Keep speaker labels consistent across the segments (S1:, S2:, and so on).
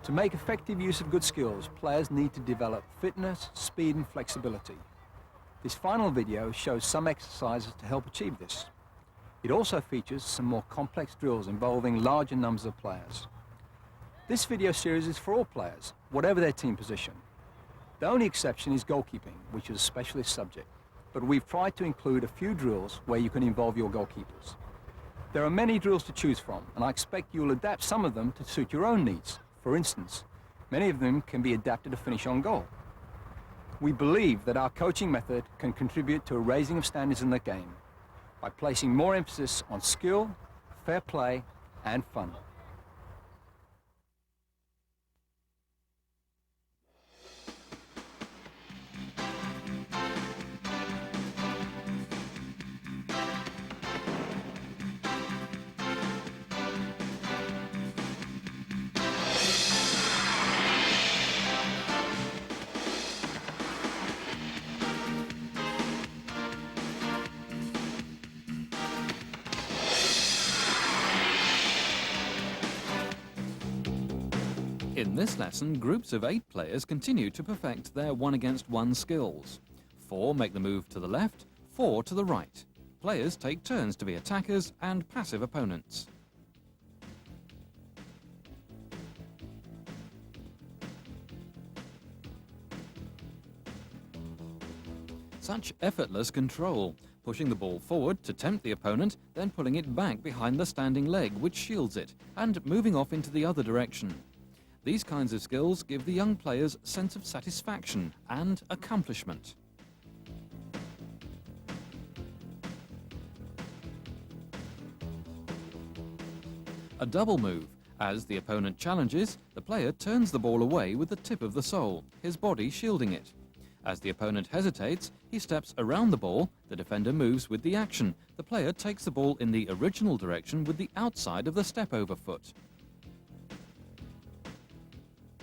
S1: To make effective use of good skills, players need to develop fitness, speed and flexibility. This final video shows some exercises to help achieve this. It also features some more complex drills involving larger numbers of players. This video series is for all players, whatever their team position. The only exception is goalkeeping, which is a specialist subject, but we've tried to include a few drills where you can involve your goalkeepers. There are many drills to choose from, and I expect you will adapt some of them to suit your own needs. For instance, many of them can be adapted to finish on goal. We believe that our coaching method can contribute to a raising of standards in the game by placing more emphasis on skill, fair play, and fun.
S2: In this lesson, groups of 8 players continue to perfect their one-against-one skills. 4 make the move to the left, 4 to the right. Players take turns to be attackers and passive opponents. Such effortless control, pushing the ball forward to tempt the opponent, then pulling it back behind the standing leg which shields it, and moving off into the other direction. These kinds of skills give the young players a sense of satisfaction and accomplishment. A double move. As the opponent challenges, the player turns the ball away with the tip of the sole, his body shielding it. As the opponent hesitates, he steps around the ball, the defender moves with the action. The player takes the ball in the original direction with the outside of the step-over foot.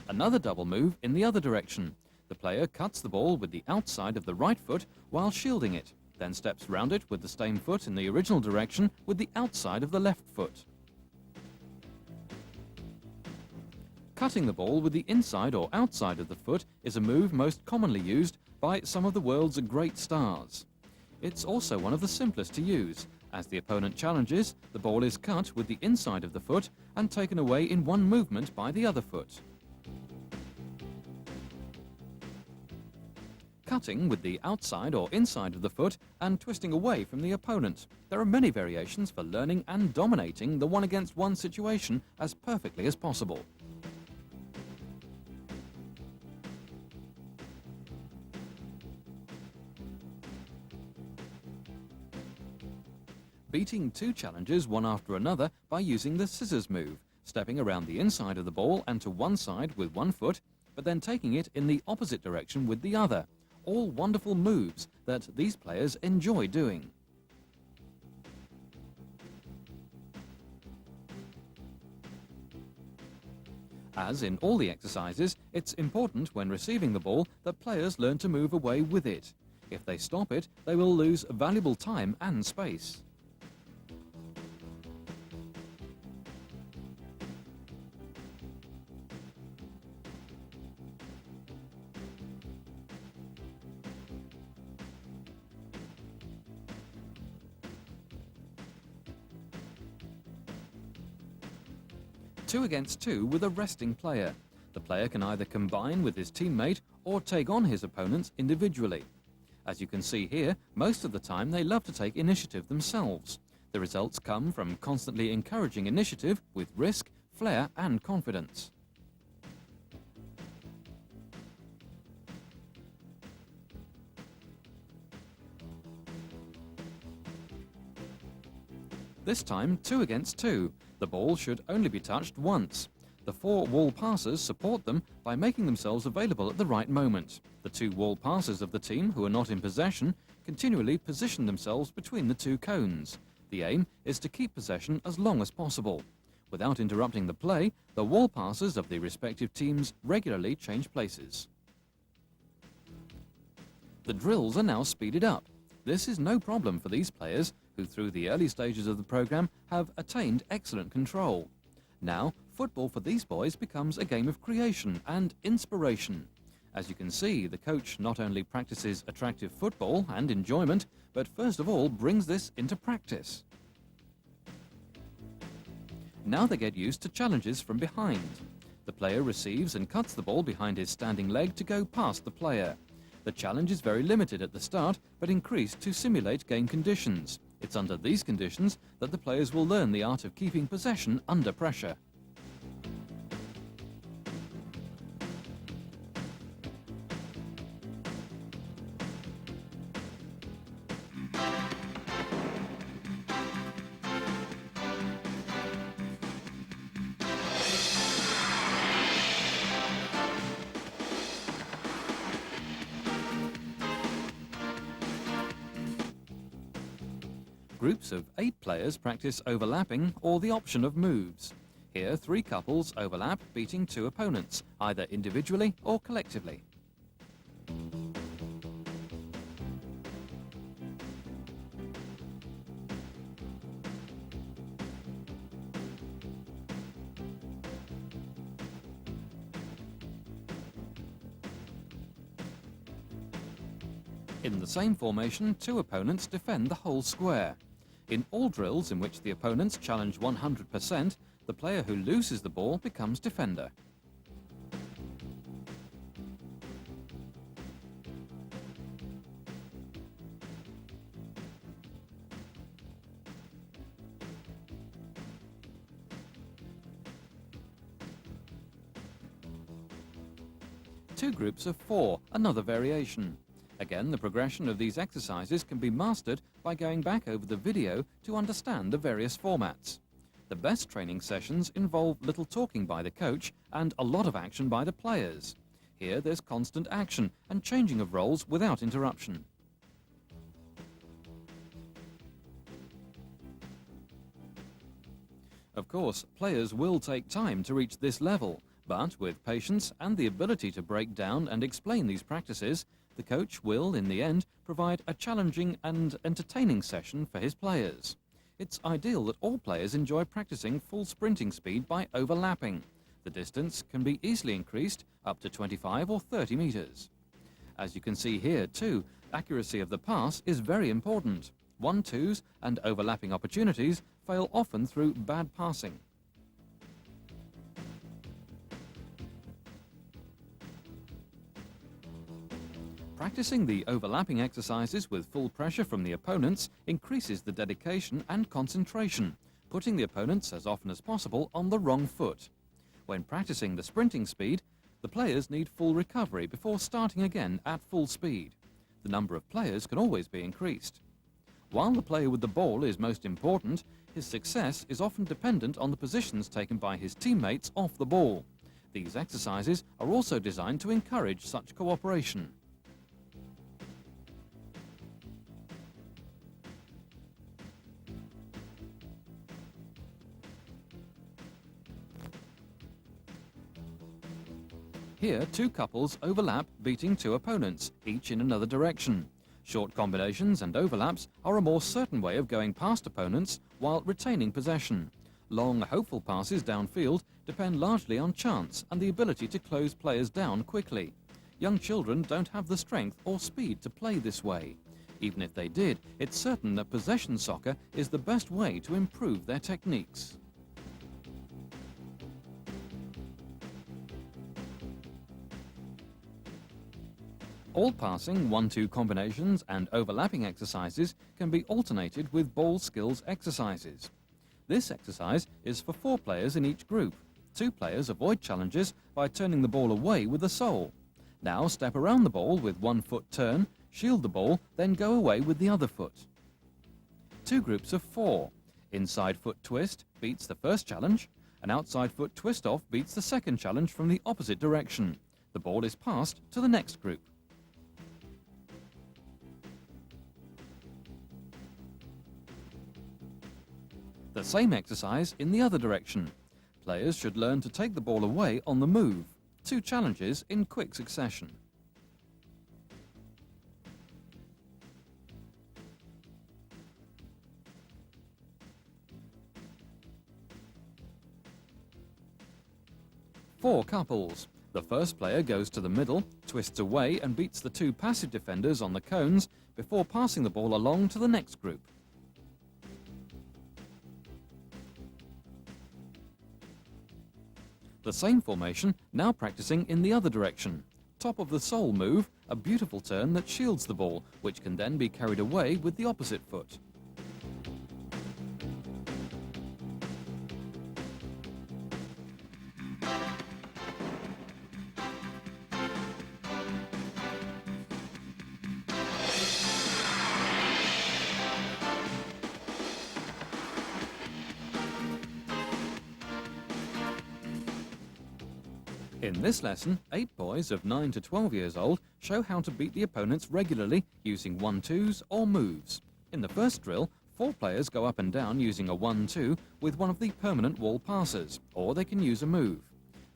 S2: Another double move in the other direction. The player cuts the ball with the outside of the right foot while shielding it, then steps round it with the same foot in the original direction with the outside of the left foot. Cutting the ball with the inside or outside of the foot is a move most commonly used by some of the world's great stars. It's also one of the simplest to use. As the opponent challenges, the ball is cut with the inside of the foot and taken away in one movement by the other foot. Cutting with the outside or inside of the foot and twisting away from the opponent. There are many variations for learning and dominating the one-against-one situation as perfectly as possible. Beating 2 challengers one after another by using the scissors move, stepping around the inside of the ball and to one side with one foot, but then taking it in the opposite direction with the other. All wonderful moves that these players enjoy doing. As in all the exercises, it's important when receiving the ball that players learn to move away with it. If they stop it, they will lose valuable time and space. Two against two with a resting player. The player can either combine with his teammate or take on his opponents individually. As you can see here, most of the time they love to take initiative themselves. The results come from constantly encouraging initiative with risk, flair and confidence. This time 2 against 2. The ball should only be touched once. The 4 wall passers support them by making themselves available at the right moment. The 2 wall passers of the team who are not in possession continually position themselves between the 2 cones. The aim is to keep possession as long as possible. Without interrupting the play, the wall passers of the respective teams regularly change places. The drills are now speeded up. This is no problem for these players who through the early stages of the program have attained excellent control. Now, Football for these boys becomes a game of creation and inspiration. As you can see, the coach not only practices attractive football and enjoyment, but first of all brings this into practice. Now they get used to challenges from behind. The player receives and cuts the ball behind his standing leg to go past the player. The challenge is very limited at the start, but increased to simulate game conditions. It's under these conditions that the players will learn the art of keeping possession under pressure. Groups of 8 players practice overlapping or the option of moves. Here, 3 couples overlap, beating 2 opponents, either individually or collectively. In the same formation, 2 opponents defend the whole square. In all drills in which the opponents challenge 100%, the player who loses the ball becomes defender. Two groups of 4, another variation. Again, the progression of these exercises can be mastered by going back over the video to understand the various formats. The best training sessions involve little talking by the coach and a lot of action by the players. Here there's constant action and changing of roles without interruption. Of course, players will take time to reach this level, but with patience and the ability to break down and explain these practices, the coach will, in the end, provide a challenging and entertaining session for his players. It's ideal that all players enjoy practicing full sprinting speed by overlapping. The distance can be easily increased up to 25 or 30 meters. As you can see here too, accuracy of the pass is very important. 1-2s and overlapping opportunities fail often through bad passing. Practicing the overlapping exercises with full pressure from the opponents increases the dedication and concentration, putting the opponents as often as possible on the wrong foot. When practicing the sprinting speed, the players need full recovery before starting again at full speed. The number of players can always be increased. While the player with the ball is most important, his success is often dependent on the positions taken by his teammates off the ball. These exercises are also designed to encourage such cooperation. Here, 2 couples overlap, beating 2 opponents, each in another direction. Short combinations and overlaps are a more certain way of going past opponents while retaining possession. Long, hopeful passes downfield depend largely on chance and the ability to close players down quickly. Young children don't have the strength or speed to play this way. Even if they did, it's certain that possession soccer is the best way to improve their techniques. All passing 1-2 combinations and overlapping exercises can be alternated with ball skills exercises. This exercise is for 4 players in each group. 2 players avoid challenges by turning the ball away with the sole. Now step around the ball with 1 foot turn, shield the ball, then go away with the other foot. 2 groups of 4. Inside foot twist beats the first challenge. An outside foot twist off beats the second challenge from the opposite direction. The ball is passed to the next group. The same exercise in the other direction. Players should learn to take the ball away on the move. 2 challenges in quick succession. 4 couples. The first player goes to the middle, twists away and beats the 2 passive defenders on the cones before passing the ball along to the next group. The same formation now practicing in the other direction. Top of the sole move, a beautiful turn that shields the ball, which can then be carried away with the opposite foot. In this lesson, 8 boys of 9 to 12 years old show how to beat the opponents regularly using 1-2s or moves. In the first drill, 4 players go up and down using a 1-2 with one of the permanent wall passes, or they can use a move.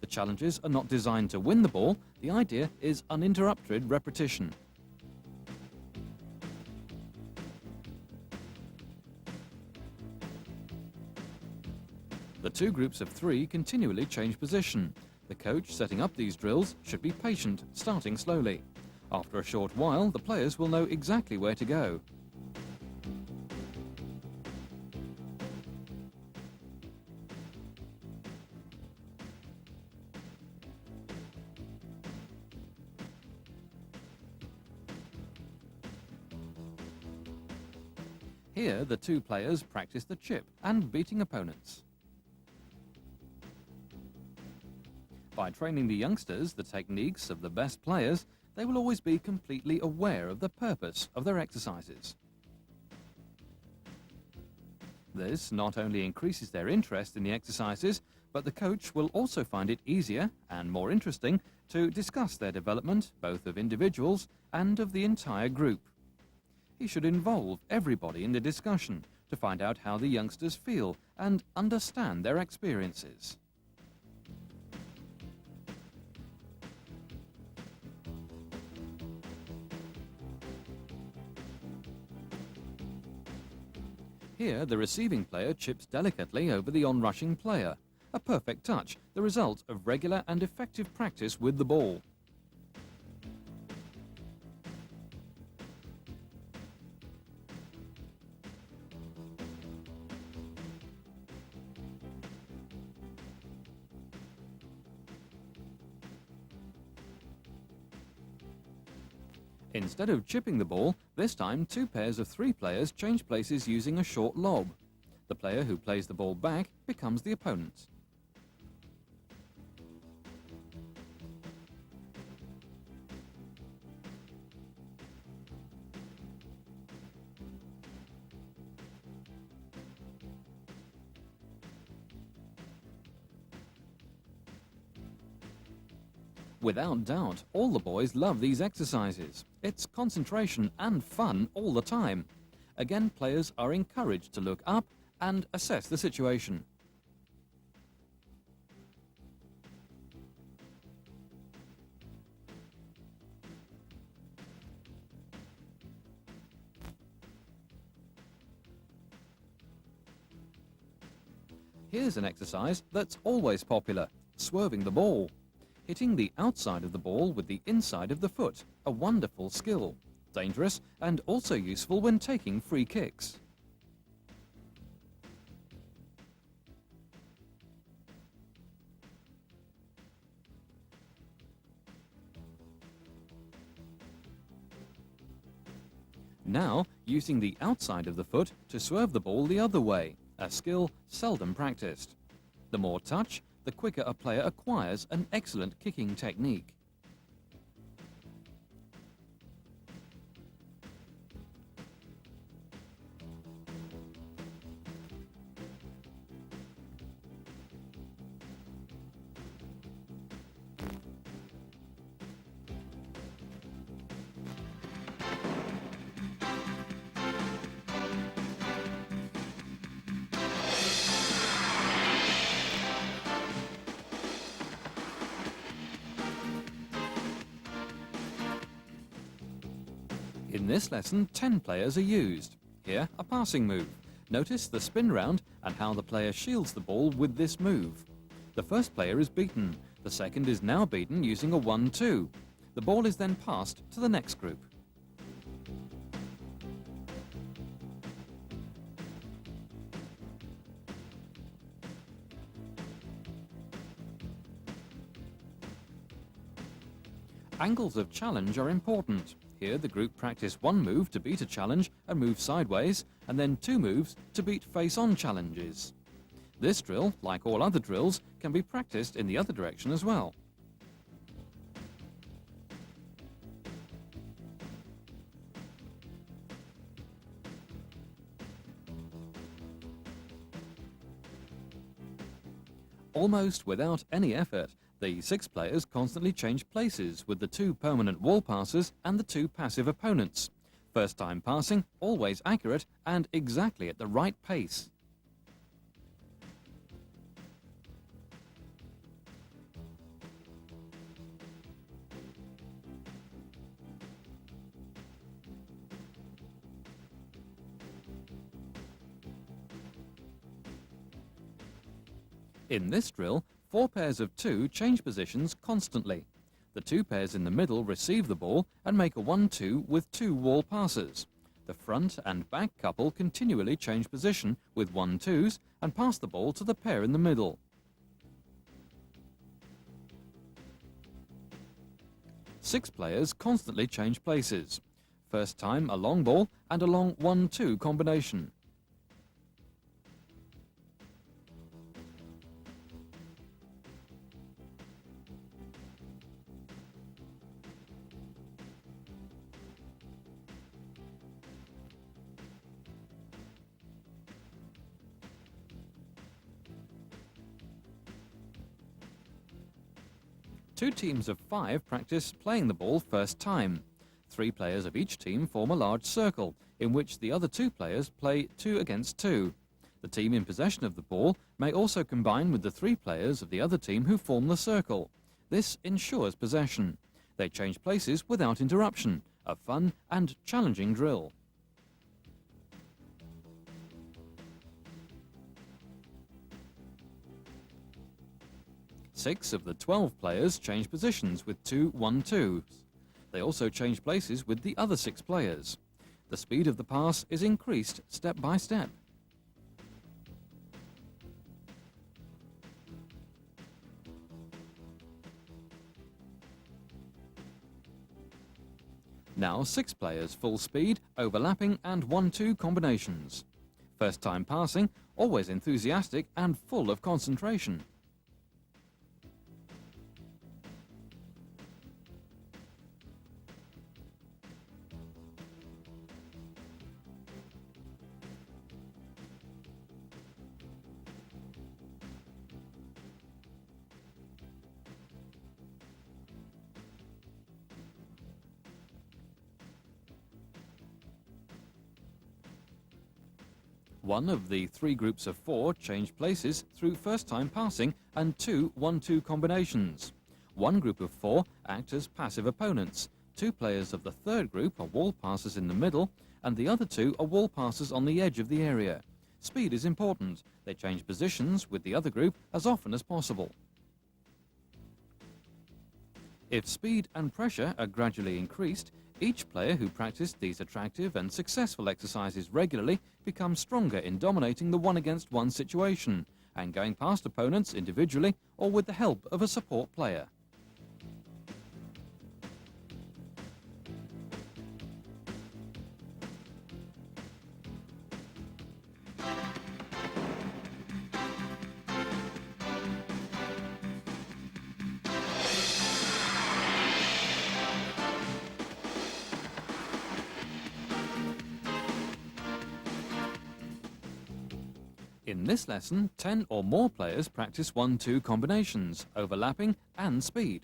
S2: The challenges are not designed to win the ball, the idea is uninterrupted repetition. The 2 groups of 3 continually change position. The coach setting up these drills should be patient, starting slowly. After a short while, the players will know exactly where to go. Here, the 2 players practice the chip and beating opponents. By training the youngsters the techniques of the best players, they will always be completely aware of the purpose of their exercises. This not only increases their interest in the exercises, but the coach will also find it easier and more interesting to discuss their development, both of individuals and of the entire group. He should involve everybody in the discussion to find out how the youngsters feel and understand their experiences. Here, the receiving player chips delicately over the onrushing player. A perfect touch, the result of regular and effective practice with the ball. Instead of chipping the ball, this time 2 pairs of 3 players change places using a short lob. The player who plays the ball back becomes the opponent. Without doubt, all the boys love these exercises. It's concentration and fun all the time. Again, players are encouraged to look up and assess the situation. Here's an exercise that's always popular, swerving the ball. Hitting the outside of the ball with the inside of the foot, a wonderful skill. Dangerous and also useful when taking free kicks. Now, using the outside of the foot to swerve the ball the other way, a skill seldom practiced. The more touch, the quicker a player acquires an excellent kicking technique. In this lesson, 10 players are used. Here, a passing move. Notice the spin round and how the player shields the ball with this move. The first player is beaten. The second is now beaten using a 1-2. The ball is then passed to the next group. Angles of challenge are important. Here the group practice one move to beat a challenge and move sideways, and then 2 moves to beat face-on challenges. This drill, like all other drills, can be practiced in the other direction as well. Almost without any effort, the 6 players constantly change places with the 2 permanent wall passers and the 2 passive opponents. First time passing, always accurate and exactly at the right pace. In this drill, 4 pairs of 2 change positions constantly. The 2 pairs in the middle receive the ball and make a 1-2 with 2 wall passes. The front and back couple continually change position with 1-2s and pass the ball to the pair in the middle. Six players constantly change places. First time a long ball and a long 1-2 combination. Two teams of 5 practice playing the ball first time. 3 players of each team form a large circle, in which the other 2 players play 2 against 2. The team in possession of the ball may also combine with the 3 players of the other team who form the circle. This ensures possession. They change places without interruption, a fun and challenging drill. Six of the 12 players change positions with 2 1-2s. They also change places with the other 6 players. The speed of the pass is increased step by step. Now 6 players full speed, overlapping and 1-2 combinations. First time passing, always enthusiastic and full of concentration. One of the 3 groups of 4 change places through first-time passing and 2 1-2 combinations. One group of 4 act as passive opponents. 2 players of the third group are wall passers in the middle, and the other 2 are wall passers on the edge of the area. Speed is important. They change positions with the other group as often as possible. If speed and pressure are gradually increased, each player who practiced these attractive and successful exercises regularly becomes stronger in dominating the 1-against-1 situation and going past opponents individually or with the help of a support player. In this lesson, 10 or more players practice 1-2 combinations, overlapping and speed.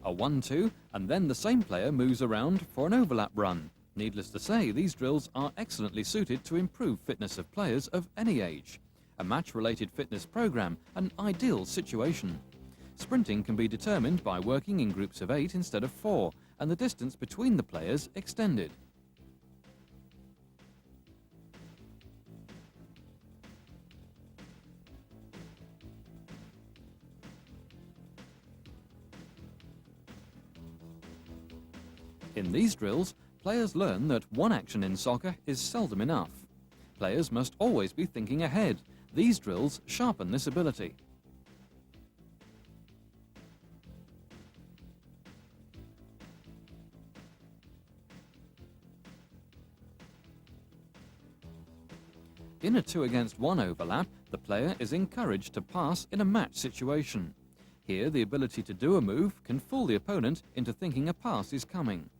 S2: A 1-2, and then the same player moves around for an overlap run. Needless to say, these drills are excellently suited to improve fitness of players of any age. A match-related fitness program, an ideal situation. Sprinting can be determined by working in groups of 8 instead of 4, and the distance between the players extended. In these drills, players learn that one action in soccer is seldom enough. Players must always be thinking ahead. These drills sharpen this ability. In a 2-against-1 overlap, the player is encouraged to pass in a match situation. Here, the ability to do a move can fool the opponent into thinking a pass is coming.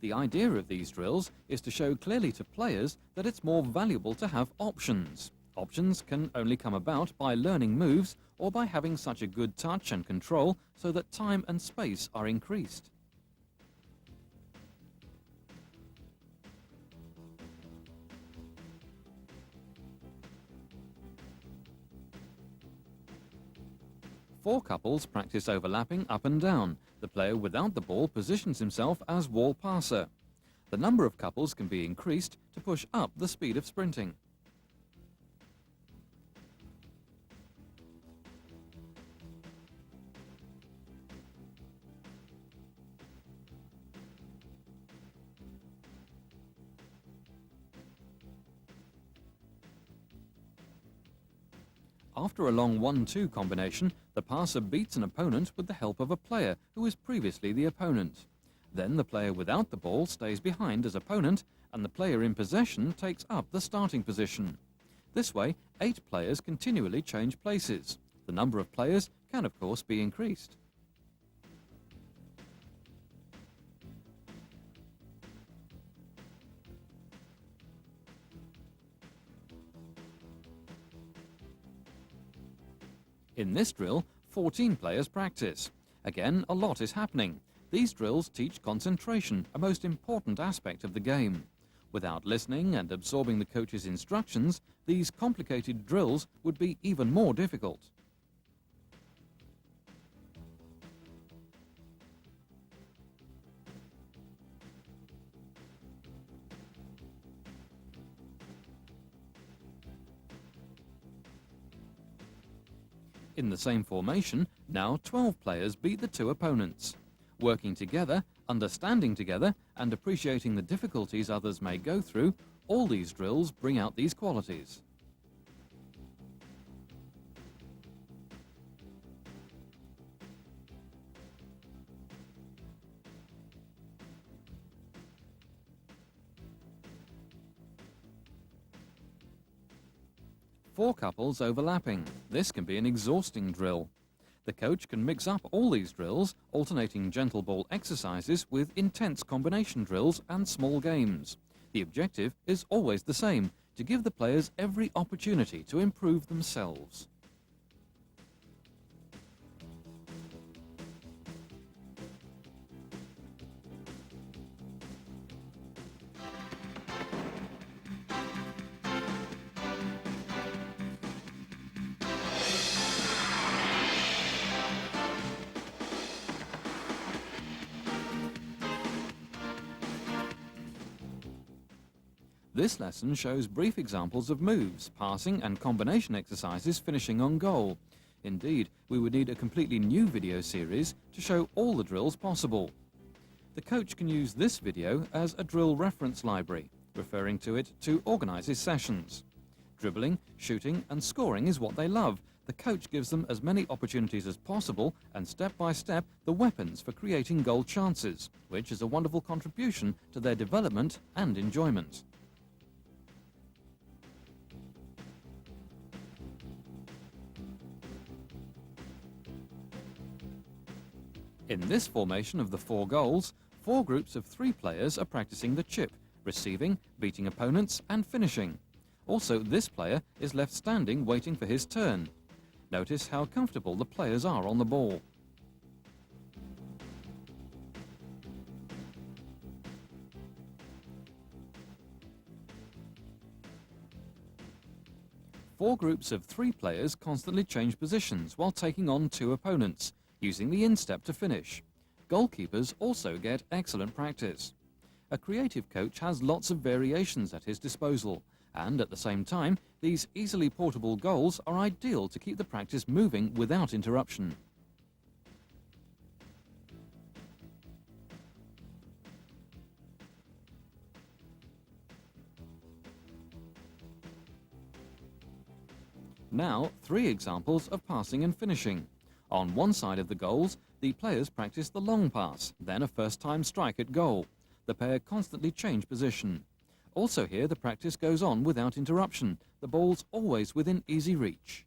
S2: The idea of these drills is to show clearly to players that it's more valuable to have options. Options can only come about by learning moves or by having such a good touch and control so that time and space are increased. Four couples practice overlapping up and down. The player without the ball positions himself as wall passer. The number of couples can be increased to push up the speed of sprinting. After a long 1-2 combination, the passer beats an opponent with the help of a player who was previously the opponent. Then the player without the ball stays behind as opponent, and the player in possession takes up the starting position. This way, 8 players continually change places. The number of players can, of course, be increased. In this drill, 14 players practice. Again, a lot is happening. These drills teach concentration, a most important aspect of the game. Without listening and absorbing the coach's instructions, these complicated drills would be even more difficult. In the same formation, now 12 players beat the 2 opponents. Working together, understanding together, and appreciating the difficulties others may go through, all these drills bring out these qualities. Four couples overlapping. This can be an exhausting drill. The coach can mix up all these drills, alternating gentle ball exercises with intense combination drills and small games. The objective is always the same, to give the players every opportunity to improve themselves. This lesson shows brief examples of moves, passing and combination exercises finishing on goal. Indeed, we would need a completely new video series to show all the drills possible. The coach can use this video as a drill reference library, referring to it to organize his sessions. Dribbling, shooting and scoring is what they love. The coach gives them as many opportunities as possible and step by step the weapons for creating goal chances, which is a wonderful contribution to their development and enjoyment. In this formation of the 4 goals, 4 groups of 3 players are practicing the chip, receiving, beating opponents and finishing. Also, this player is left standing waiting for his turn. Notice how comfortable the players are on the ball. 4 groups of 3 players constantly change positions while taking on 2 opponents, using the instep to finish. Goalkeepers also get excellent practice. A creative coach has lots of variations at his disposal, and at the same time, these easily portable goals are ideal to keep the practice moving without interruption. Now, 3 examples of passing and finishing. On one side of the goals, the players practice the long pass, then a first-time strike at goal. The pair constantly change position. Also here, the practice goes on without interruption. The ball's always within easy reach.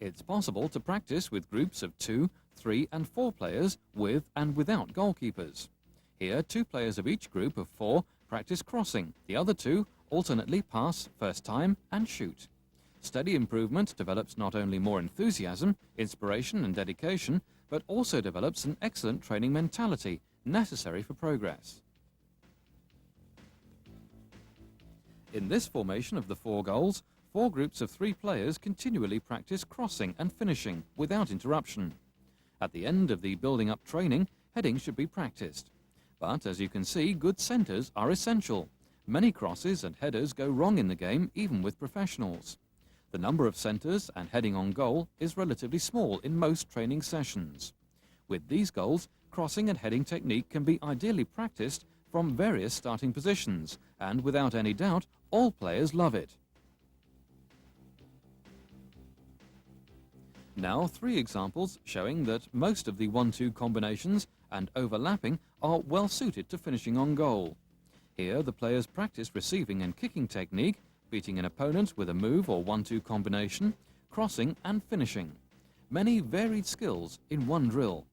S2: It's possible to practice with groups of 2, 3 and 4 players with and without goalkeepers. Here, 2 players of each group of 4 practice crossing. The other 2 alternately pass, first time and shoot. Steady improvement develops not only more enthusiasm, inspiration and dedication, but also develops an excellent training mentality necessary for progress. In this formation of the 4 goals, 4 groups of 3 players continually practice crossing and finishing without interruption. At the end of the building-up training, heading should be practiced. But as you can see, good centres are essential. Many crosses and headers go wrong in the game, even with professionals. The number of centres and heading on goal is relatively small in most training sessions. With these goals, crossing and heading technique can be ideally practiced from various starting positions, and without any doubt, all players love it. Now 3 examples showing that most of the 1-2 combinations and overlapping are well suited to finishing on goal. Here the players practice receiving and kicking technique, beating an opponent with a move or 1-2 combination, crossing and finishing. Many varied skills in one drill.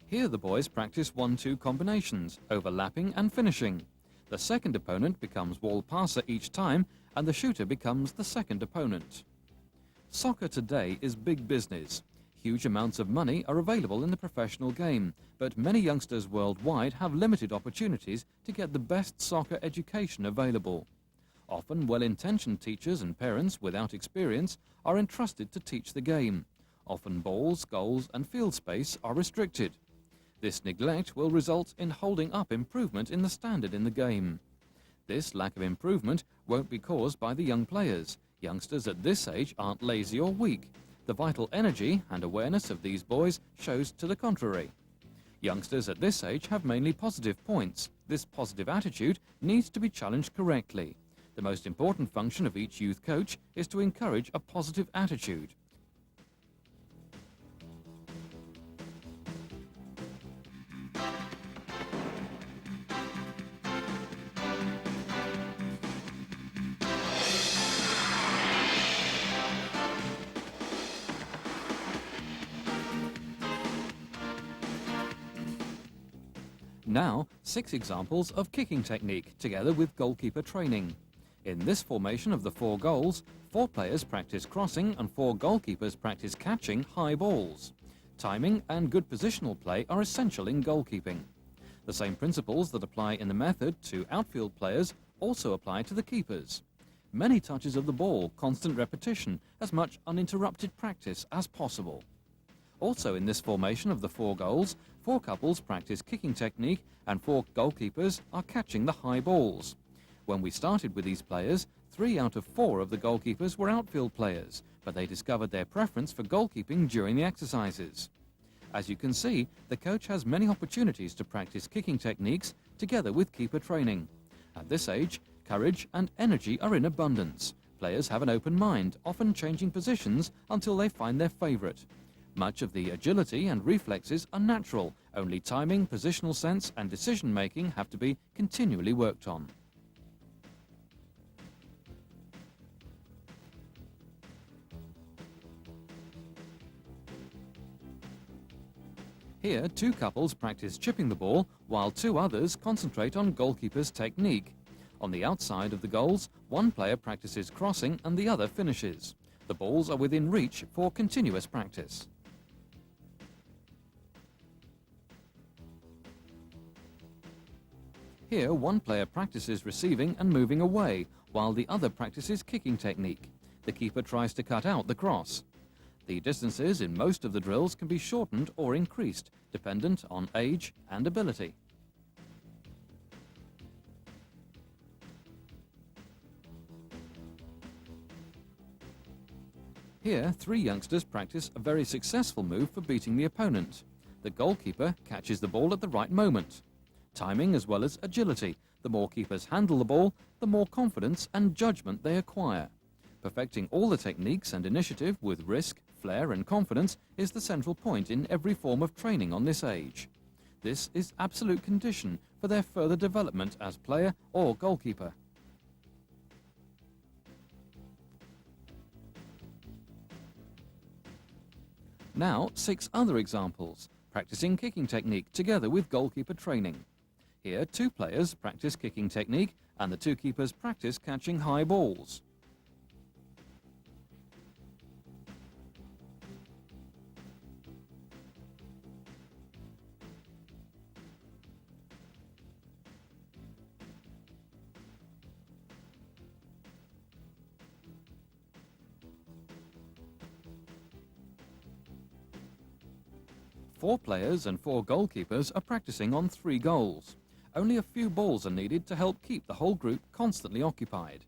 S2: Here the boys practice 1-2 combinations, overlapping and finishing. The second opponent becomes wall passer each time, and the shooter becomes the second opponent. Soccer today is big business. Huge amounts of money are available in the professional game, but many youngsters worldwide have limited opportunities to get the best soccer education available. Often well-intentioned teachers and parents without experience are entrusted to teach the game. Often balls, goals and field space are restricted. This neglect will result in holding up improvement in the standard in the game. This lack of improvement won't be caused by the young players. Youngsters at this age aren't lazy or weak. The vital energy and awareness of these boys shows to the contrary. Youngsters at this age have mainly positive points. This positive attitude needs to be challenged correctly. The most important function of each youth coach is to encourage a positive attitude. Now, 6 examples of kicking technique together with goalkeeper training. In this formation of the 4 goals, 4 players practice crossing and 4 goalkeepers practice catching high balls. Timing and good positional play are essential in goalkeeping. The same principles that apply in the method to outfield players also apply to the keepers. Many touches of the ball, constant repetition, as much uninterrupted practice as possible. Also in this formation of the 4 goals, 4 couples practice kicking technique and 4 goalkeepers are catching the high balls. When we started with these players, 3 out of 4 of the goalkeepers were outfield players, but they discovered their preference for goalkeeping during the exercises. As you can see, the coach has many opportunities to practice kicking techniques together with keeper training. At this age, courage and energy are in abundance. Players have an open mind, often changing positions until they find their favorite. Much of the agility and reflexes are natural. Only timing, positional sense and decision-making have to be continually worked on. Here, two couples practice chipping the ball, while two others concentrate on goalkeeper's technique. On the outside of the goals, one player practices crossing and the other finishes. The balls are within reach for continuous practice. Here, one player practices receiving and moving away, while the other practices kicking technique. The keeper tries to cut out the cross. The distances in most of the drills can be shortened or increased, dependent on age and ability. Here, three youngsters practice a very successful move for beating the opponent. The goalkeeper catches the ball at the right moment. Timing as well as agility. The more keepers handle the ball, the more confidence and judgment they acquire. Perfecting all the techniques and initiative with risk, flair and confidence is the central point in every form of training on this age. This is absolute condition for their further development as player or goalkeeper. Now, 6 other examples, practicing kicking technique together with goalkeeper training. Here, 2 players practice kicking technique and the 2 keepers practice catching high balls. Four players and 4 goalkeepers are practicing on 3 goals. Only a few balls are needed to help keep the whole group constantly occupied.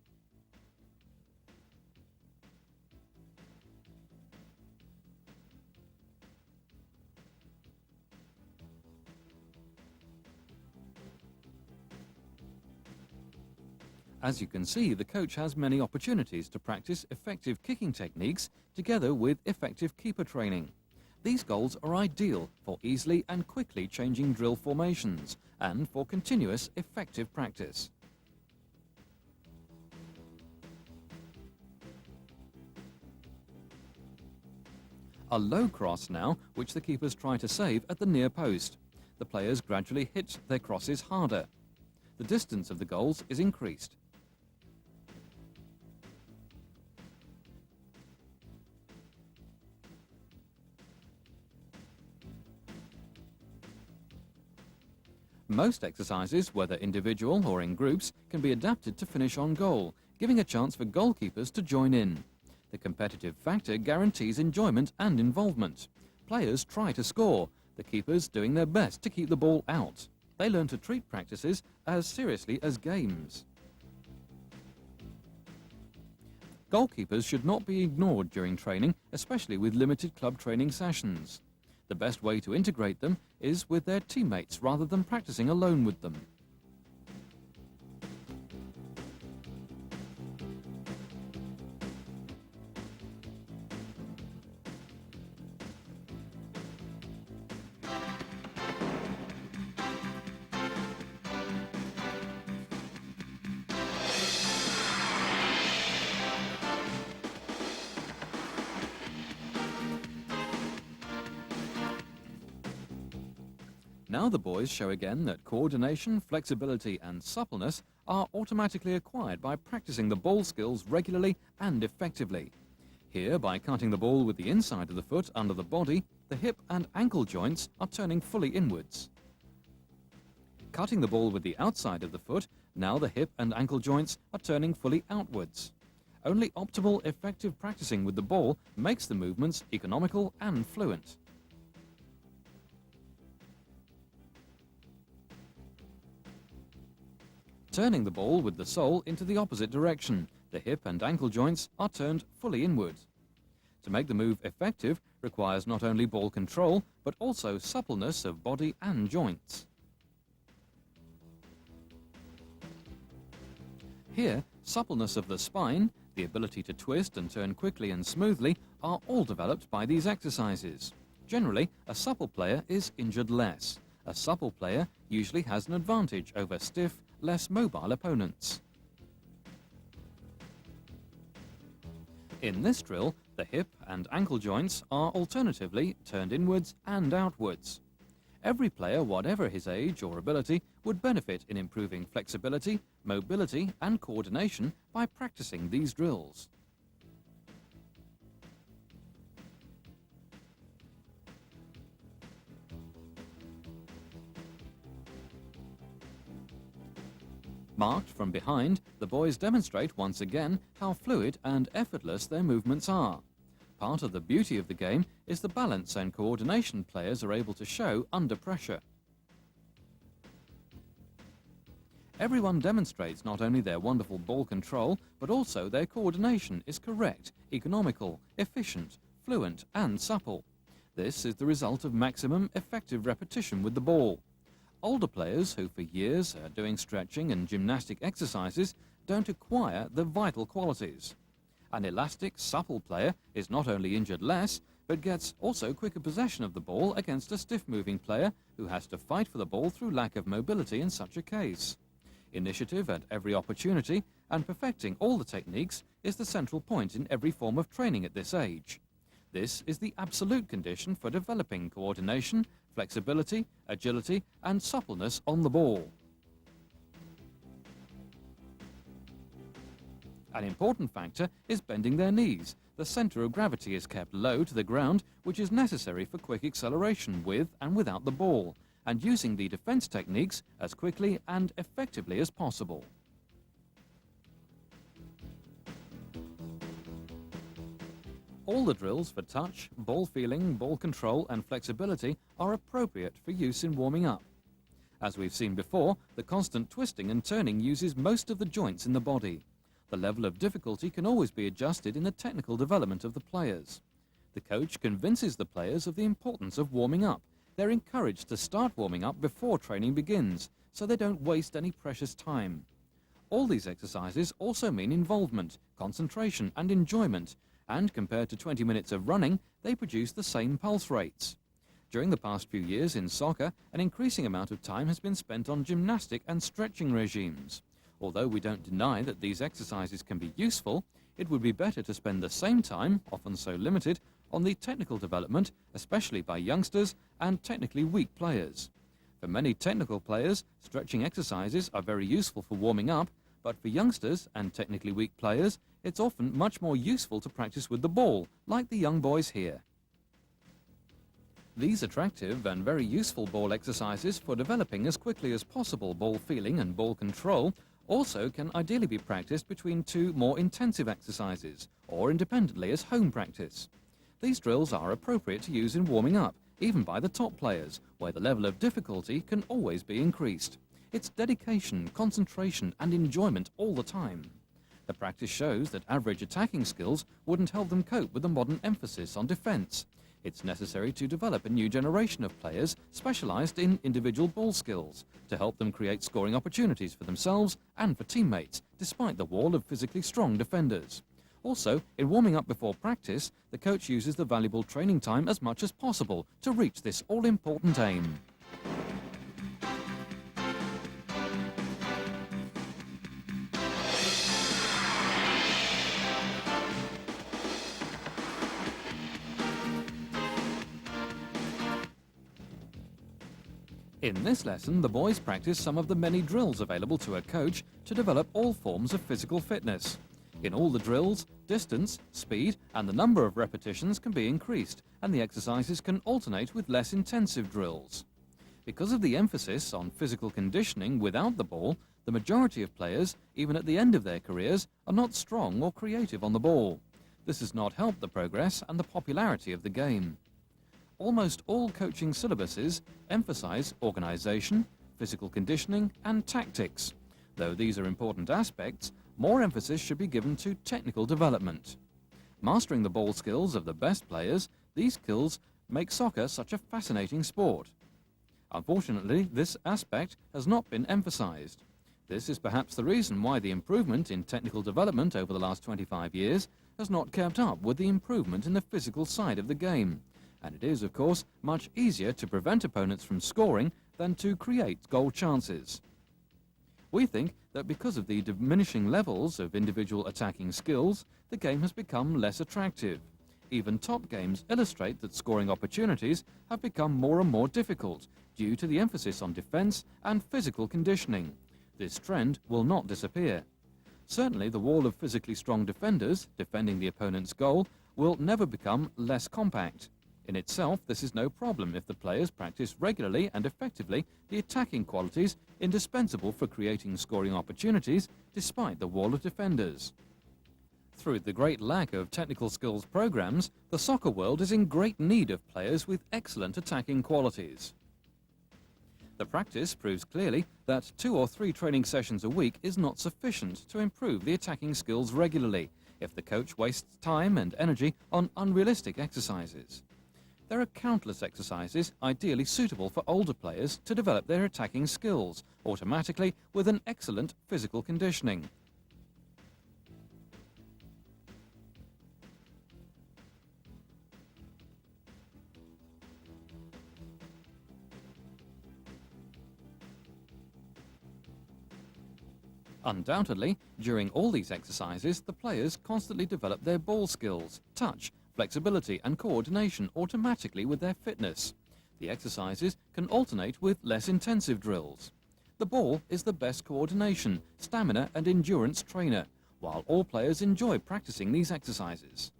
S2: As you can see, the coach has many opportunities to practice effective kicking techniques together with effective keeper training. These goals are ideal for easily and quickly changing drill formations and for continuous effective practice. A low cross now, which the keepers try to save at the near post. The players gradually hit their crosses harder. The distance of the goals is increased. Most exercises, whether individual or in groups, can be adapted to finish on goal, giving a chance for goalkeepers to join in. The competitive factor guarantees enjoyment and involvement. Players try to score, the keepers doing their best to keep the ball out. They learn to treat practices as seriously as games. Goalkeepers should not be ignored during training, especially with limited club training sessions. The best way to integrate them is with their teammates rather than practicing alone with them. Now the boys show again that coordination, flexibility and suppleness are automatically acquired by practicing the ball skills regularly and effectively. Here, by cutting the ball with the inside of the foot under the body, the hip and ankle joints are turning fully inwards. Cutting the ball with the outside of the foot, now the hip and ankle joints are turning fully outwards. Only optimal, effective practicing with the ball makes the movements economical and fluent. Turning the ball with the sole into the opposite direction, the hip and ankle joints are turned fully inward. To make the move effective requires not only ball control, but also suppleness of body and joints. Here, suppleness of the spine, the ability to twist and turn quickly and smoothly are all developed by these exercises. Generally, a supple player is injured less. A supple player usually has an advantage over stiff, less mobile opponents. In this drill, the hip and ankle joints are alternatively turned inwards and outwards. Every player, whatever his age or ability, would benefit in improving flexibility, mobility and coordination by practicing these drills. Marked from behind, the boys demonstrate once again how fluid and effortless their movements are. Part of the beauty of the game is the balance and coordination players are able to show under pressure. Everyone demonstrates not only their wonderful ball control, but also their coordination is correct, economical, efficient, fluent and supple. This is the result of maximum effective repetition with the ball. Older players who for years are doing stretching and gymnastic exercises don't acquire the vital qualities. An elastic, supple player is not only injured less, but gets also quicker possession of the ball against a stiff-moving player who has to fight for the ball through lack of mobility in such a case. Initiative at every opportunity and perfecting all the techniques is the central point in every form of training at this age. This is the absolute condition for developing coordination, flexibility, agility and suppleness on the ball. An important factor is bending their knees. The centre of gravity is kept low to the ground, which is necessary for quick acceleration with and without the ball, and using the defence techniques as quickly and effectively as possible. All the drills for touch, ball feeling, ball control and flexibility are appropriate for use in warming up. As we've seen before, the constant twisting and turning uses most of the joints in the body. The level of difficulty can always be adjusted in the technical development of the players. The coach convinces the players of the importance of warming up. They're encouraged to start warming up before training begins, so they don't waste any precious time. All these exercises also mean involvement, concentration and enjoyment, and compared to 20 minutes of running, they produce the same pulse rates. During the past few years in soccer, an increasing amount of time has been spent on gymnastic and stretching regimes. Although we don't deny that these exercises can be useful, it would be better to spend the same time, often so limited, on the technical development, especially by youngsters and technically weak players. For many technical players, stretching exercises are very useful for warming up, but for youngsters and technically weak players, it's often much more useful to practice with the ball, like the young boys here. These attractive and very useful ball exercises for developing as quickly as possible ball feeling and ball control also can ideally be practiced between two more intensive exercises, or independently as home practice. These drills are appropriate to use in warming up, even by the top players, where the level of difficulty can always be increased. It's dedication, concentration and enjoyment all the time. The practice shows that average attacking skills wouldn't help them cope with the modern emphasis on defence. It's necessary to develop a new generation of players specialised in individual ball skills to help them create scoring opportunities for themselves and for teammates, despite the wall of physically strong defenders. Also, in warming up before practice, the coach uses the valuable training time as much as possible to reach this all-important aim. In this lesson, the boys practice some of the many drills available to a coach to develop all forms of physical fitness. In all the drills, distance, speed and the number of repetitions can be increased, and the exercises can alternate with less intensive drills. Because of the emphasis on physical conditioning without the ball, the majority of players, even at the end of their careers, are not strong or creative on the ball. This has not helped the progress and the popularity of the game. Almost all coaching syllabuses emphasize organization, physical conditioning and tactics. Though these are important aspects, more emphasis should be given to technical development. Mastering the ball skills of the best players, these skills make soccer such a fascinating sport. Unfortunately, this aspect has not been emphasized. This is perhaps the reason why the improvement in technical development over the last 25 years has not kept up with the improvement in the physical side of the game. And it is, of course, much easier to prevent opponents from scoring than to create goal chances. We think that because of the diminishing levels of individual attacking skills, the game has become less attractive. even top games illustrate that scoring opportunities have become more and more difficult due to the emphasis on defence and physical conditioning. This trend will not disappear. Certainly, the wall of physically strong defenders defending the opponent's goal will never become less compact. In itself, this is no problem if the players practice regularly and effectively the attacking qualities indispensable for creating scoring opportunities despite the wall of defenders. Through the great lack of technical skills programs, the soccer world is in great need of players with excellent attacking qualities. The practice proves clearly that 2 or 3 training sessions a week is not sufficient to improve the attacking skills regularly if the coach wastes time and energy on unrealistic exercises. There are countless exercises ideally suitable for older players to develop their attacking skills automatically with an excellent physical conditioning. Undoubtedly, during all these exercises, the players constantly develop their ball skills, touch, flexibility and coordination automatically with their fitness. The exercises can alternate with less intensive drills. The ball is the best coordination, stamina and endurance trainer, while all players enjoy practicing these exercises.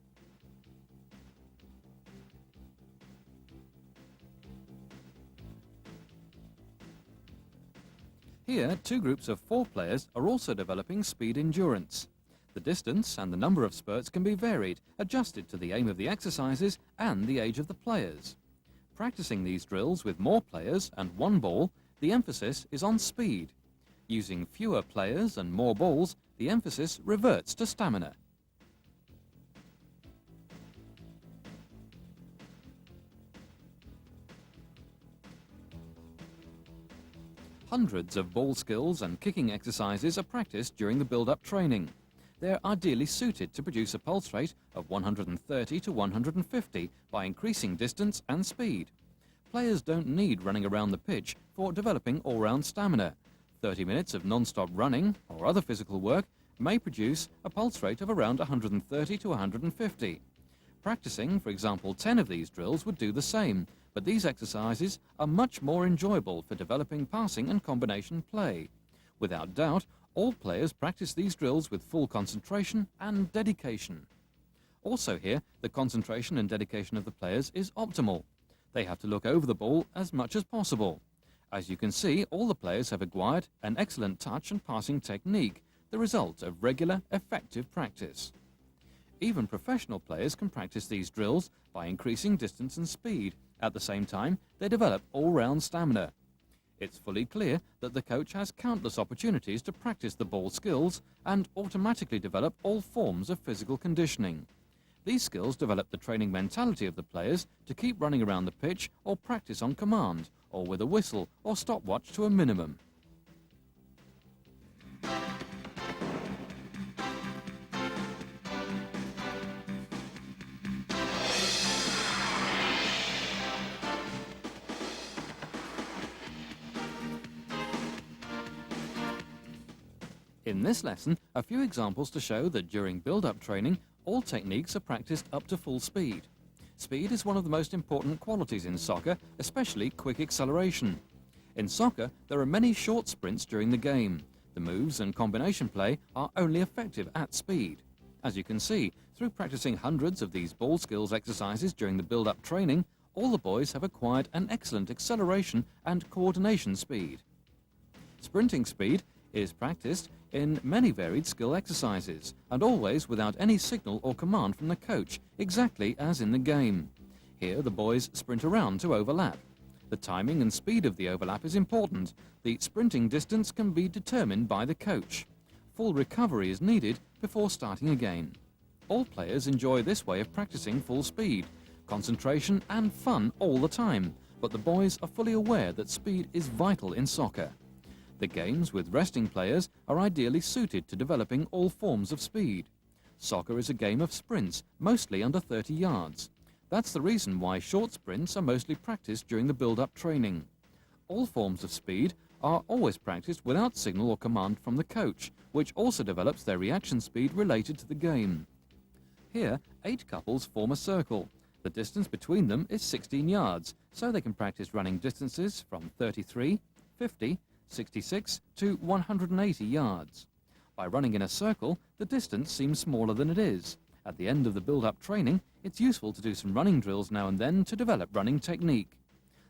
S2: Here, 2 groups of 4 players are also developing speed endurance. The distance and the number of spurts can be varied, adjusted to the aim of the exercises and the age of the players. Practicing these drills with more players and 1 ball, the emphasis is on speed. Using fewer players and more balls, the emphasis reverts to stamina. Hundreds of ball skills and kicking exercises are practiced during the build-up training. They are ideally suited to produce a pulse rate of 130 to 150 by increasing distance and speed. Players don't need running around the pitch for developing all-round stamina. 30 minutes of non-stop running or other physical work may produce a pulse rate of around 130 to 150. Practicing, for example, 10 of these drills would do the same, but these exercises are much more enjoyable for developing passing and combination play. Without doubt, all players practice these drills with full concentration and dedication. Also here, the concentration and dedication of the players is optimal. They have to look over the ball as much as possible. As you can see, all the players have acquired an excellent touch and passing technique, the result of regular, effective practice. Even professional players can practice these drills by increasing distance and speed. At the same time, they develop all-round stamina. It's fully clear that the coach has countless opportunities to practice the ball skills and automatically develop all forms of physical conditioning. These skills develop the training mentality of the players to keep running around the pitch or practice on command, or with a whistle or stopwatch to a minimum. In this lesson, a few examples to show that during build-up training, all techniques are practiced up to full speed. Speed is one of the most important qualities in soccer, especially quick acceleration. In soccer, there are many short sprints during the game. The moves and combination play are only effective at speed. As you can see, through practicing hundreds of these ball skills exercises during the build-up training, all the boys have acquired an excellent acceleration and coordination speed. Sprinting speed is practiced in many varied skill exercises, and always without any signal or command from the coach, exactly as in the game. Here the boys sprint around to overlap. The timing and speed of the overlap is important. The sprinting distance can be determined by the coach. Full recovery is needed before starting again. All players enjoy this way of practicing full speed, concentration and fun all the time, but the boys are fully aware that speed is vital in soccer. The games with resting players are ideally suited to developing all forms of speed. Soccer is a game of sprints, mostly under 30 yards. That's the reason why short sprints are mostly practiced during the build-up training. All forms of speed are always practiced without signal or command from the coach, which also develops their reaction speed related to the game. Here, 8 couples form a circle. The distance between them is 16 yards, so they can practice running distances from 33, 50, 66 to 180 yards. By running in a circle, the distance seems smaller than it is. At the end of the build-up training, it's useful to do some running drills now and then to develop running technique.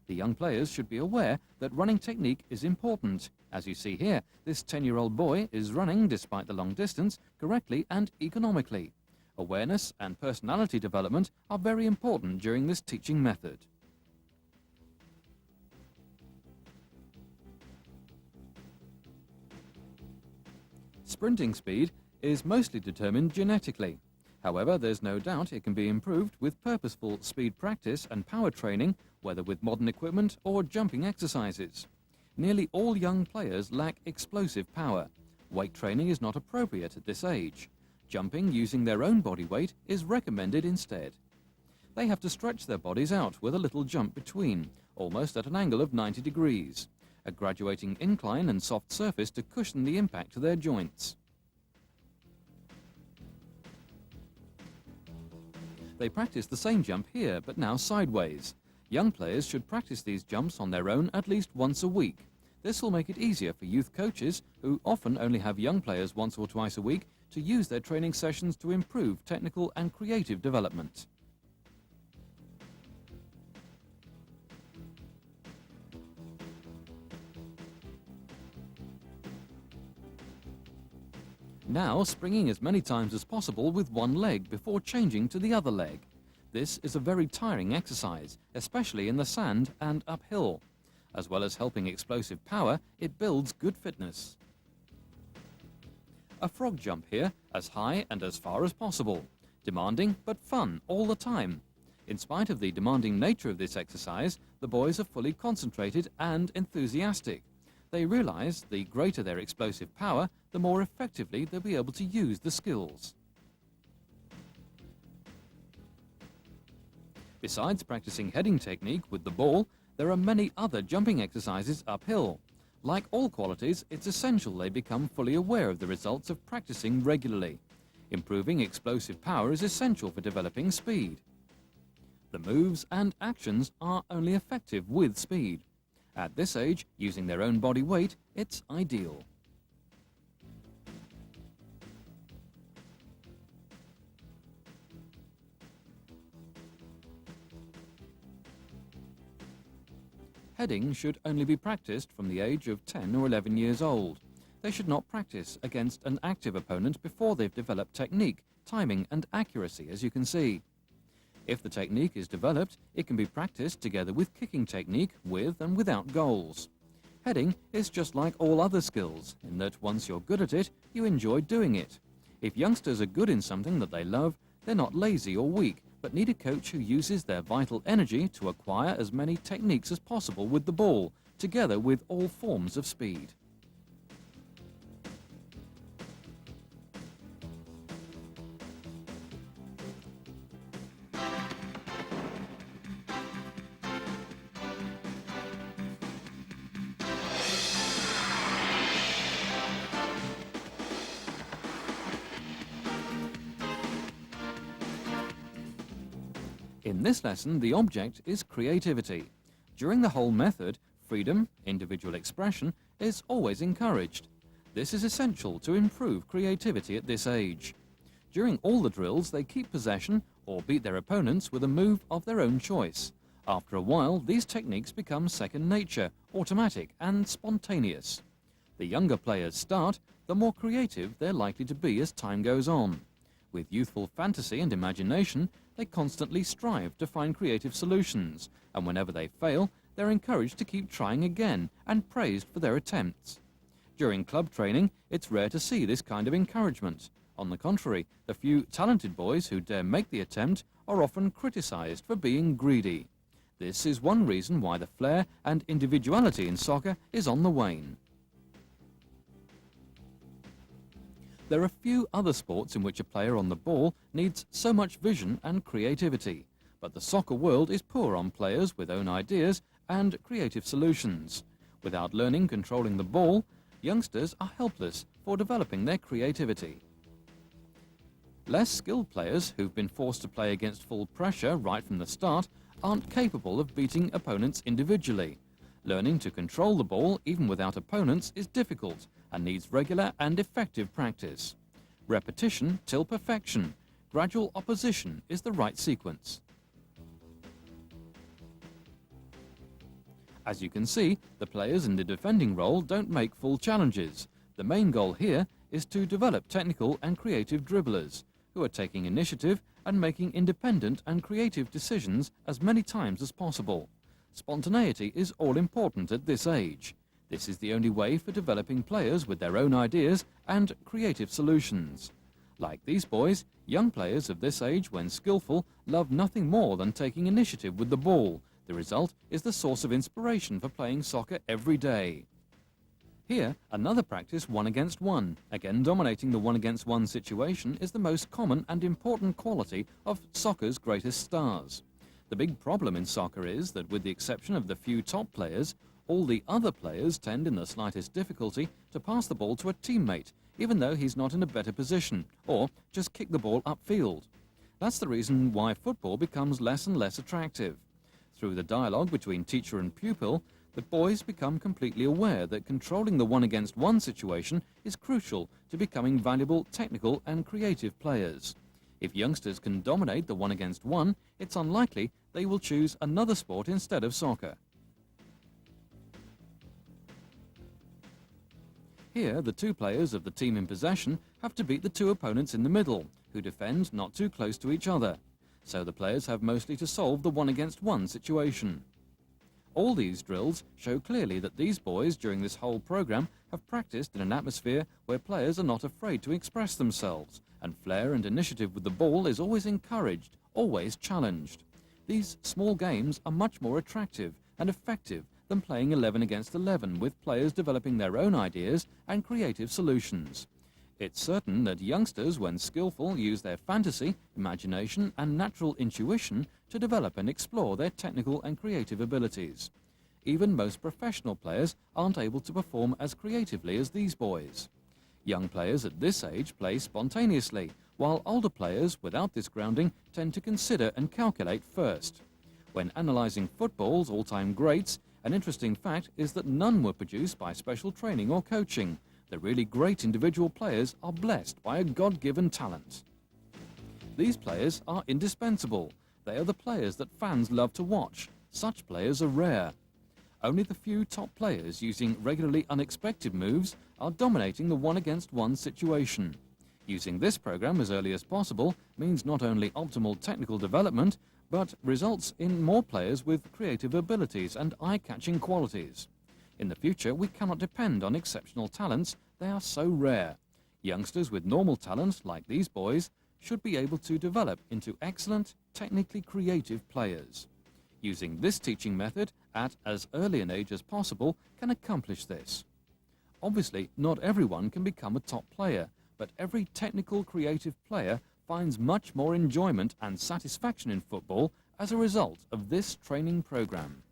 S2: The young players should be aware that running technique is important. As you see here, this 10-year-old boy is running, despite the long distance, correctly and economically. Awareness and personality development are very important during this teaching method. Sprinting speed is mostly determined genetically. However, there's no doubt it can be improved with purposeful speed practice and power training, whether with modern equipment or jumping exercises. Nearly all young players lack explosive power. Weight training is not appropriate at this age. Jumping using their own body weight is recommended instead. They have to stretch their bodies out with a little jump between, almost at an angle of 90 degrees, a graduating incline and soft surface to cushion the impact to their joints. They practice the same jump here, but now sideways. Young players should practice these jumps on their own at least once a week. This will make it easier for youth coaches, who often only have young players once or twice a week, to use their training sessions to improve technical and creative development. Now springing as many times as possible with one leg before changing to the other leg. This is a very tiring exercise, especially in the sand and uphill. As well as helping explosive power, it builds good fitness. A frog jump here, as high and as far as possible. Demanding but fun all the time. In spite of the demanding nature of this exercise, the boys are fully concentrated and enthusiastic. They realize the greater their explosive power, the more effectively they'll be able to use the skills. Besides practicing heading technique with the ball, there are many other jumping exercises uphill. Like all qualities, it's essential they become fully aware of the results of practicing regularly. Improving explosive power is essential for developing speed. The moves and actions are only effective with speed. At this age, using their own body weight, it's ideal. Heading should only be practiced from the age of 10 or 11 years old. They should not practice against an active opponent before they've developed technique, timing and accuracy, as you can see. If the technique is developed, it can be practiced together with kicking technique with and without goals. Heading is just like all other skills, in that once you're good at it, you enjoy doing it. If youngsters are good in something that they love, they're not lazy or weak, but need a coach who uses their vital energy to acquire as many techniques as possible with the ball, together with all forms of speed. In this lesson, the object is creativity. During the whole method, freedom, individual expression, is always encouraged. This is essential to improve creativity at this age. During all the drills, they keep possession or beat their opponents with a move of their own choice. After a while, these techniques become second nature, automatic and spontaneous. The younger players start, the more creative they're likely to be as time goes on. With youthful fantasy and imagination, they constantly strive to find creative solutions, and whenever they fail, they're encouraged to keep trying again and praised for their attempts. During club training, it's rare to see this kind of encouragement. On the contrary, the few talented boys who dare make the attempt are often criticized for being greedy. This is one reason why the flair and individuality in soccer is on the wane. There are few other sports in which a player on the ball needs so much vision and creativity, but the soccer world is poor on players with own ideas and creative solutions. Without learning controlling the ball, youngsters are helpless for developing their creativity. Less skilled players who've been forced to play against full pressure right from the start aren't capable of beating opponents individually. Learning to control the ball even without opponents is difficult and needs regular and effective practice. Repetition till perfection. Gradual opposition is the right sequence. As you can see, the players in the defending role don't make full challenges. The main goal here is to develop technical and creative dribblers who are taking initiative and making independent and creative decisions as many times as possible. Spontaneity is all important at this age. This is the only way for developing players with their own ideas and creative solutions. Like these boys, young players of this age, when skillful, love nothing more than taking initiative with the ball. The result is the source of inspiration for playing soccer every day. Here, another practice 1 against 1. Again, dominating the 1 against 1 situation is the most common and important quality of soccer's greatest stars. The big problem in soccer is that, with the exception of the few top players, all the other players tend in the slightest difficulty to pass the ball to a teammate, even though he's not in a better position, or just kick the ball upfield. That's the reason why football becomes less and less attractive. Through the dialogue between teacher and pupil, the boys become completely aware that controlling the 1 against 1 situation is crucial to becoming valuable technical and creative players. If youngsters can dominate the 1 against 1, it's unlikely they will choose another sport instead of soccer. Here, the 2 players of the team in possession have to beat the 2 opponents in the middle, who defend not too close to each other. So the players have mostly to solve the 1 against 1 situation. All these drills show clearly that these boys during this whole program have practiced in an atmosphere where players are not afraid to express themselves, and flair and initiative with the ball is always encouraged, always challenged. These small games are much more attractive and effective than playing 11 against 11 with players developing their own ideas and creative solutions. It's certain that youngsters, when skillful, use their fantasy, imagination and natural intuition to develop and explore their technical and creative abilities. Even most professional players aren't able to perform as creatively as these boys. Young players at this age play spontaneously, while older players without this grounding tend to consider and calculate first. When analysing football's all-time greats, an interesting fact is that none were produced by special training or coaching. The really great individual players are blessed by a God-given talent. These players are indispensable. They are the players that fans love to watch. Such players are rare. Only the few top players using regularly unexpected moves are dominating the 1 against 1 situation. Using this program as early as possible means not only optimal technical development, but results in more players with creative abilities and eye-catching qualities. In the future, we cannot depend on exceptional talents. They are so rare. Youngsters with normal talent, like these boys, should be able to develop into excellent, technically creative players. Using this teaching method at as early an age as possible can accomplish this. Obviously, not everyone can become a top player, but every technical, creative player finds much more enjoyment and satisfaction in football as a result of this training program.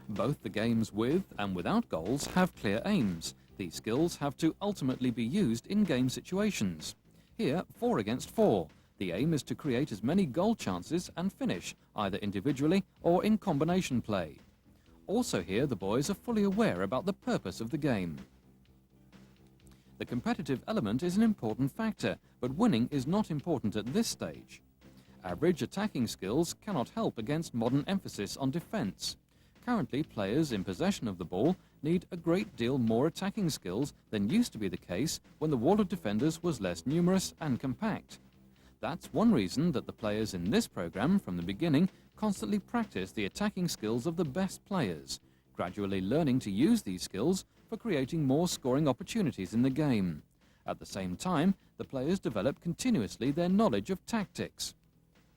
S2: Both the games with and without goals have clear aims. These skills have to ultimately be used in game situations. Here, 4 against 4. The aim is to create as many goal chances and finish, either individually or in combination play. Also here, the boys are fully aware about the purpose of the game. The competitive element is an important factor, but winning is not important at this stage. Average attacking skills cannot help against modern emphasis on defense. Currently, players in possession of the ball need a great deal more attacking skills than used to be the case when the wall of defenders was less numerous and compact. That's one reason that the players in this program from the beginning constantly practice the attacking skills of the best players, gradually learning to use these skills for creating more scoring opportunities in the game. At the same time, the players develop continuously their knowledge of tactics.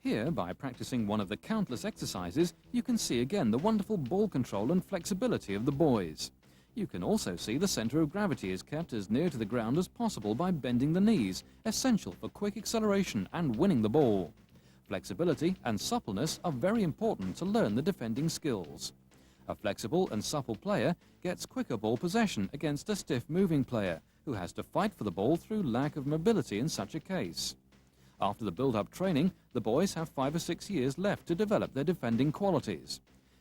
S2: Here, by practicing one of the countless exercises, you can see again the wonderful ball control and flexibility of the boys. You can also see the centre of gravity is kept as near to the ground as possible by bending the knees, essential for quick acceleration and winning the ball. Flexibility and suppleness are very important to learn the defending skills. A flexible and supple player gets quicker ball possession against a stiff-moving player who has to fight for the ball through lack of mobility in such a case. After the build-up training, the boys have 5 or 6 years left to develop their defending qualities.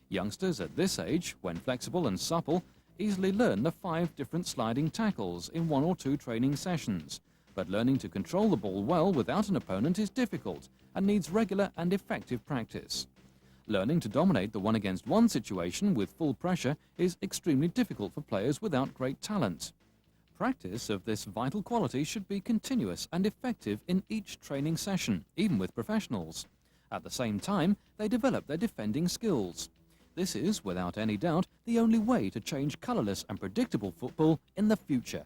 S2: Youngsters at this age, when flexible and supple, easily learn the 5 different sliding tackles in 1 or 2 training sessions. But learning to control the ball well without an opponent is difficult and needs regular and effective practice. Learning to dominate the 1-against-1 situation with full pressure is extremely difficult for players without great talent. Practice of this vital quality should be continuous and effective in each training session, even with professionals. At the same time, they develop their defending skills. This is, without any doubt, the only way to change colourless and predictable football in the future.